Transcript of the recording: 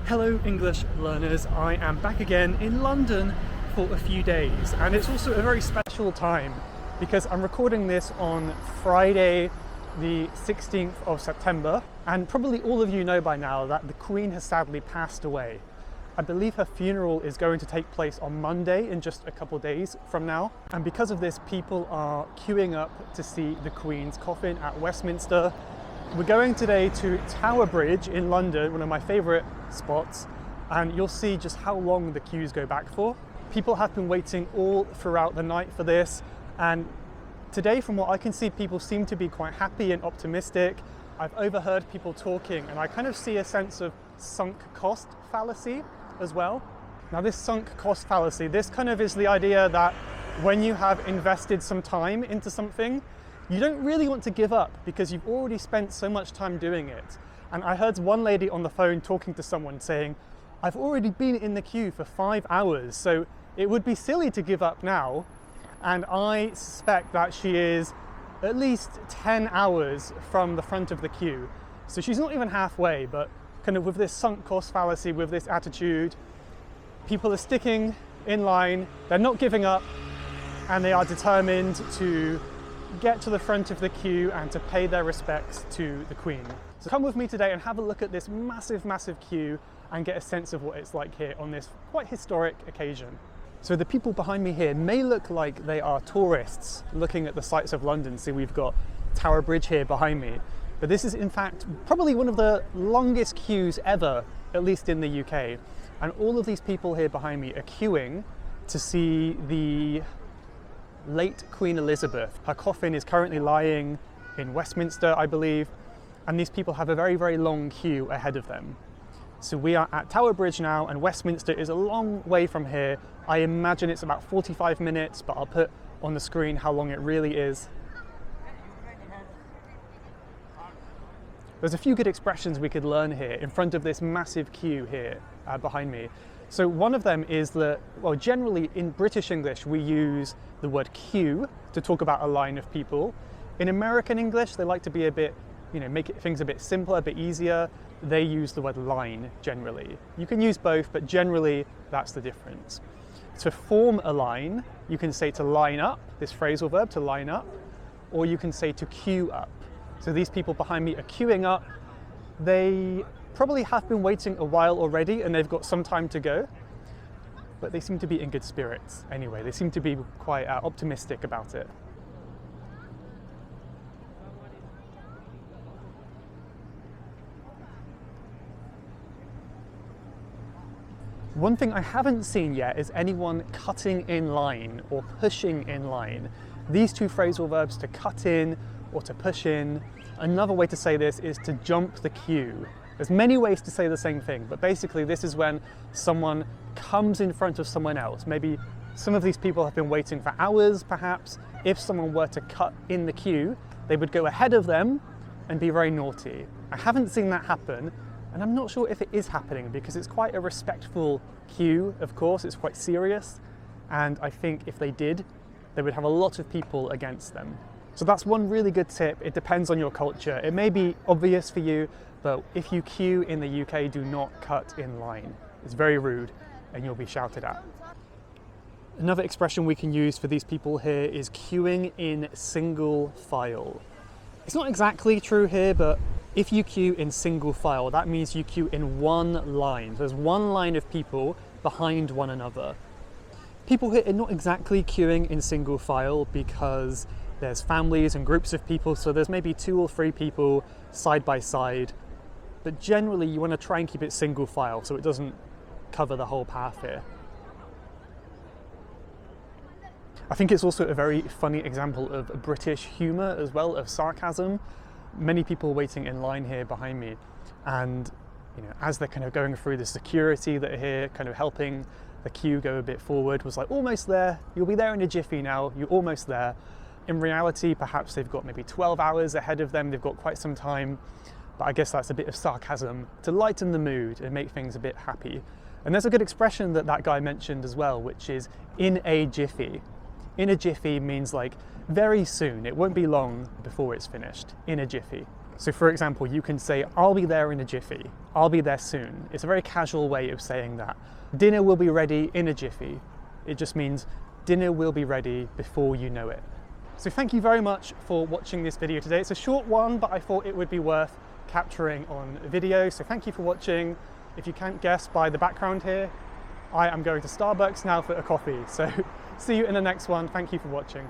Hello English learners, I am back again in London for a few days, and it's also a very special time because I'm recording this on Friday the 16th of September, and probably all of you know by now that the Queen has sadly passed away. I believe her funeral is going to take place on Monday in just a couple days from now, and because of this people are queuing up to see the Queen's coffin at Westminster. We're going today to Tower Bridge in London, one of my favourite spots, and you'll see just how long the queues go back for. People have been waiting all throughout the night for this, and today, from what I can see, people seem to be quite happy and optimistic. I've overheard people talking, and I kind of see a sense of sunk cost fallacy as well. Now, this sunk cost fallacy, this kind of is the idea that when you have invested some time into something, you don't really want to give up because you've already spent so much time doing it. And I heard one lady on the phone talking to someone saying, I've already been in the queue for 5 hours, so it would be silly to give up now. And I suspect that she is at least 10 hours from the front of the queue. So she's not even halfway, but kind of with this sunk cost fallacy, with this attitude, people are sticking in line, they're not giving up, and they are determined to get to the front of the queue and to pay their respects to the Queen. So come with me today and have a look at this massive queue and get a sense of what it's like here on this quite historic occasion. So the people behind me here may look like they are tourists looking at the sights of London. See, we've got Tower Bridge here behind me, but this is in fact probably one of the longest queues ever, at least in the UK. And all of these people here behind me are queuing to see the late Queen Elizabeth. Her coffin is currently lying in Westminster, I believe, and these people have a very long queue ahead of them. So we are at Tower Bridge now, and Westminster is a long way from here. I imagine it's about 45 minutes, but I'll put on the screen how long it really is. There's a few good expressions we could learn here in front of this massive queue here behind me. So one of them is that, well, generally in British English we use the word queue to talk about a line of people. In American English they like to be a bit, make things a bit simpler, a bit easier. They use the word line generally. You can use both, but generally that's the difference. To form a line, you can say to line up, this phrasal verb, to line up, or you can say to queue up. So these people behind me are queuing up. They probably have been waiting a while already and they've got some time to go, but they seem to be in good spirits anyway. They seem to be quite optimistic about it. One thing I haven't seen yet is anyone cutting in line or pushing in line. These two phrasal verbs, to cut in or to push in. Another way to say this is to jump the queue. There's many ways to say the same thing, but basically this is when someone comes in front of someone else. Maybe some of these people have been waiting for hours, perhaps. If someone were to cut in the queue, they would go ahead of them and be very naughty. I haven't seen that happen, and I'm not sure if it is happening because it's quite a respectful queue, of course, it's quite serious, and I think if they did, they would have a lot of people against them. So that's one really good tip. It depends on your culture. It may be obvious for you, but if you queue in the UK, do not cut in line. It's very rude and you'll be shouted at. Another expression we can use for these people here is queuing in single file. It's not exactly true here, but if you queue in single file, that means you queue in one line. So there's one line of people behind one another. People here are not exactly queuing in single file because there's families and groups of people, so there's maybe 2 or 3 people side by side. But generally you want to try and keep it single file so it doesn't cover the whole path here. I think it's also a very funny example of British humour as well, of sarcasm. Many people waiting in line here behind me, and as they're kind of going through the security that are here, kind of helping the queue go a bit forward, was like, almost there, you'll be there in a jiffy now, you're almost there. In reality, perhaps they've got maybe 12 hours ahead of them, they've got quite some time, but I guess that's a bit of sarcasm to lighten the mood and make things a bit happy. And there's a good expression that that guy mentioned as well, which is in a jiffy. In a jiffy means like very soon, it won't be long before it's finished, in a jiffy. So for example, you can say, I'll be there in a jiffy, I'll be there soon. It's a very casual way of saying that. Dinner will be ready in a jiffy. It just means dinner will be ready before you know it. So thank you very much for watching this video today. It's a short one, but I thought it would be worth capturing on video. So thank you for watching. If you can't guess by the background here, I am going to Starbucks now for a coffee. So see you in the next one. Thank you for watching.